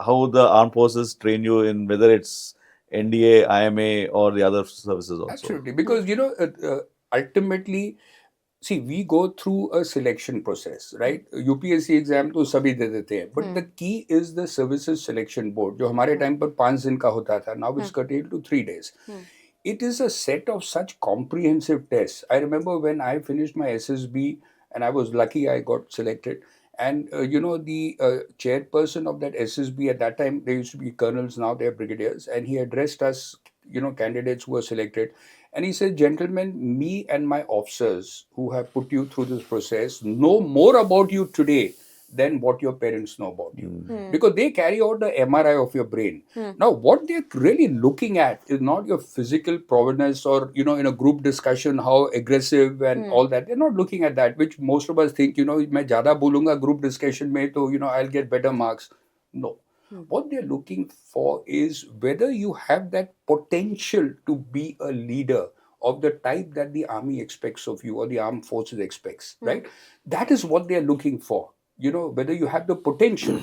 how the armed forces train you in whether it's NDA, IMA, or the other services also. Absolutely, because ultimately, see, we go through a selection process, right? UPSC exam तो सभी दे देते हैं, but the key is the services selection board, जो हमारे time पर 5 दिन का होता था, now it's curtailed to 3 days. It is a set of such comprehensive tests. I remember when I finished my SSB, and I was lucky I got selected. And the chairperson of that SSB at that time, they used to be colonels, now they're brigadiers, and he addressed us, candidates who were selected. And he said, gentlemen, me and my officers who have put you through this process know more about you today than what your parents know about you. Because they carry out the MRI of your brain. Now, what they're really looking at is not your physical prowess or, in a group discussion, how aggressive and all that. They're not looking at that, which most of us think, मैं ज़्यादा बोलूँगा group discussion में, तो, I'll get better marks. No. What they're looking for is whether you have that potential to be a leader of the type that the army expects of you or the armed forces expects, right? That is what they're looking for. Whether you have the potential.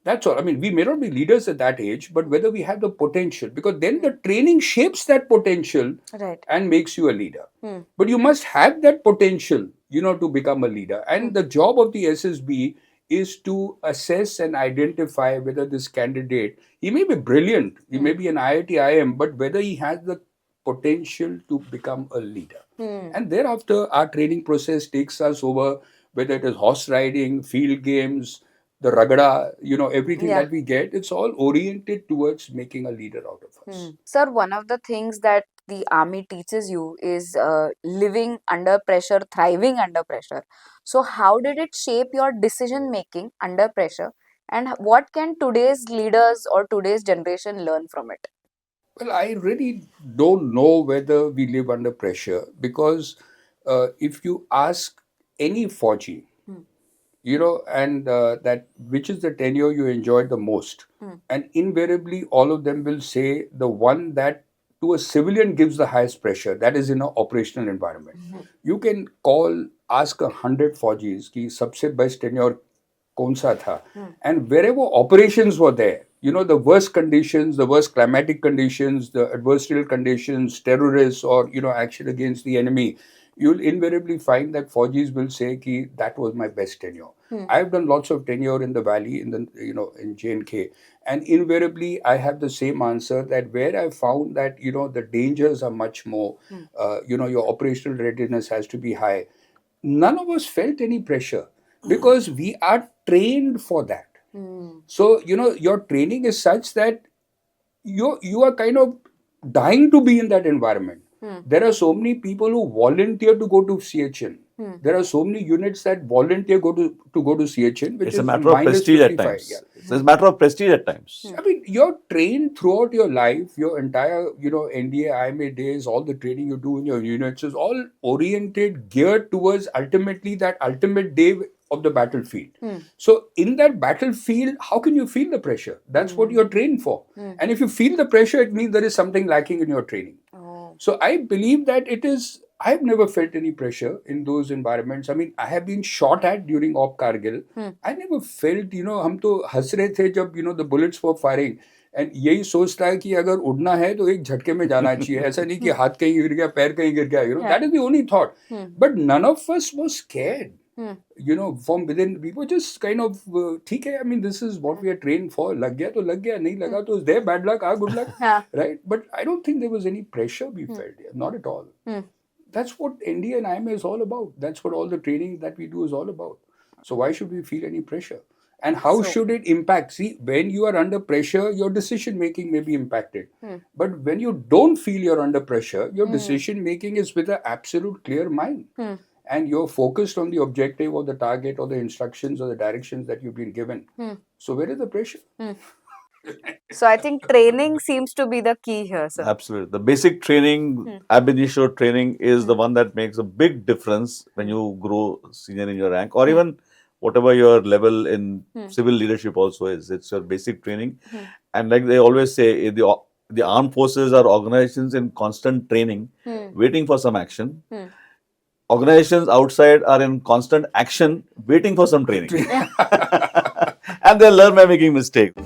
That's all. I mean, we may not be leaders at that age, but whether we have the potential, because then the training shapes that potential and makes you a leader. But you must have that potential, to become a leader. And the job of the SSB is to assess and identify whether this candidate, he may be brilliant, he may be an IIT IM, but whether he has the potential to become a leader. And thereafter, our training process takes us over, whether it is horse riding, field games, the ragada, everything that we get, it's all oriented towards making a leader out of us. Sir, one of the things that the army teaches you is living under pressure, thriving under pressure. So, how did it shape your decision making under pressure? And what can today's leaders or today's generation learn from it? Well, I really don't know whether we live under pressure, because if you ask any Fauji, and that which is the tenure you enjoyed the most, and invariably all of them will say the one that to a civilian gives the highest pressure, that is in an operational environment. You can ask 100 Faujis ki sabse best tenure kaun sa tha, and wherever operations were there, the worst conditions, the worst climatic conditions, the adversarial conditions, terrorists, or action against the enemy, you'll invariably find that Faujis will say ki that was my best tenure. I've done lots of tenure in the valley, in J&K, and invariably I have the same answer, that where I found that the dangers are much more, your operational readiness has to be high. None of us felt any pressure, because we are trained for that. So your training is such that you are kind of dying to be in that environment. There are so many people who volunteer to go to CHN. There are so many units that volunteer to go to CHN, which It's is a matter of prestige at 55. times. Yeah. It's a matter of prestige at times. I mean, you're trained throughout your life, your entire, NDA, IMA days, all the training you do in your units is all oriented, geared towards ultimately that ultimate day of the battlefield. So in that battlefield, how can you feel the pressure? That's what you're trained for. And if you feel the pressure, it means there is something lacking in your training. So I believe that I've never felt any pressure in those environments. I mean, I have been shot at during Op Kargil. I never felt, हम तो हंस रहे थे जब, the bullets were firing. And यही सोचता है कि अगर उड़ना है तो एक झटके में जाना चाहिए. ऐसा नहीं कि हाथ कहीं गिर गया, पैर कहीं गिर गया. That is the only thought. But none of us was scared. From within, we were just kind of, ठीक है, I mean, this is what we are trained for. लग गया तो लग गया, नहीं लगा तो there, bad luck, good luck, right? But I don't think there was any pressure we felt, not at all. That's what NDA and IMA is all about. That's what all the training that we do is all about. So why should we feel any pressure? And how should it impact? See, when you are under pressure, your decision making may be impacted. But when you don't feel you're under pressure, your decision making is with an absolute clear mind. And you're focused on the objective or the target or the instructions or the directions that you've been given. So where is the pressure? So I think training seems to be the key here, sir. Absolutely. The basic training, ab initio training, is the one that makes a big difference when you grow senior in your rank, or even whatever your level in civil leadership also is. It's your basic training. And like they always say, the armed forces are organizations in constant training, waiting for some action. Organizations outside are in constant action, waiting for some training. And they learn by making mistakes.